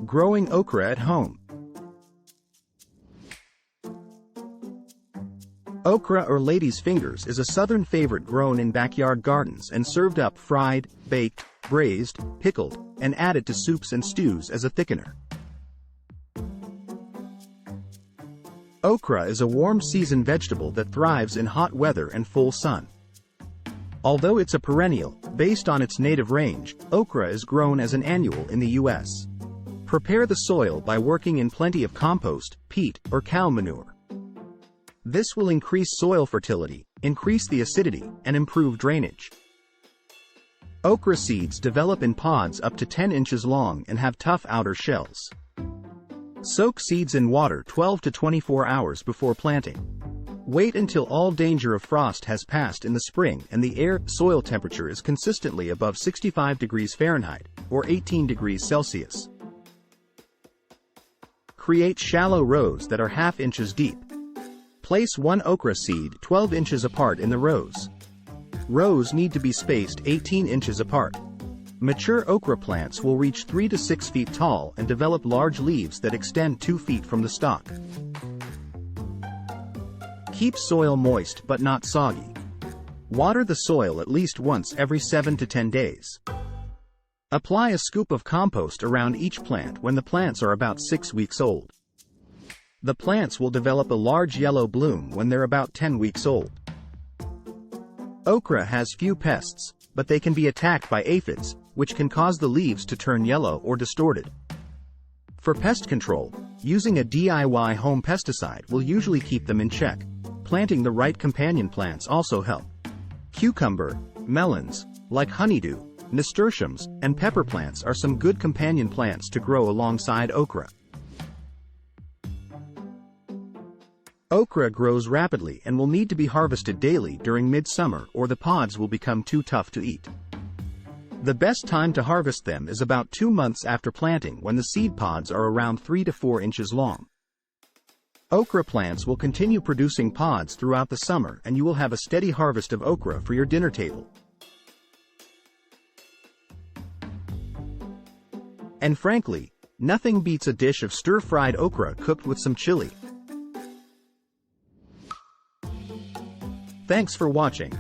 Growing okra at home. Okra or lady's fingers is a southern favorite grown in backyard gardens and served up fried, baked, braised, pickled, and added to soups and stews as a thickener. Okra is a warm season vegetable that thrives in hot weather and full sun. Although it's a perennial, based on its native range, okra is grown as an annual in the U.S. Prepare the soil by working in plenty of compost, peat, or cow manure. This will increase soil fertility, increase the acidity, and improve drainage. Okra seeds develop in pods up to 10 inches long and have tough outer shells. Soak seeds in water 12 to 24 hours before planting. Wait until all danger of frost has passed in the spring and the air-soil temperature is consistently above 65 degrees Fahrenheit, or 18 degrees Celsius. Create shallow rows that are ½ inches deep. Place one okra seed 12 inches apart in the rows. Rows need to be spaced 18 inches apart. Mature okra plants will reach 3 to 6 feet tall and develop large leaves that extend 2 feet from the stalk. Keep soil moist but not soggy. Water the soil at least once every 7 to 10 days. Apply a scoop of compost around each plant when the plants are about 6 weeks old. The plants will develop a large yellow bloom when they're about 10 weeks old. Okra has few pests, but they can be attacked by aphids, which can cause the leaves to turn yellow or distorted. For pest control, using a DIY home pesticide will usually keep them in check. Planting the right companion plants also help. Cucumber, melons, like honeydew, nasturtiums, and pepper plants are some good companion plants to grow alongside okra. Okra grows rapidly and will need to be harvested daily during midsummer or the pods will become too tough to eat. The best time to harvest them is about 2 months after planting when the seed pods are around 3 to 4 inches long. Okra plants will continue producing pods throughout the summer and you will have a steady harvest of okra for your dinner table. And frankly, nothing beats a dish of stir-fried okra cooked with some chili. Thanks for watching.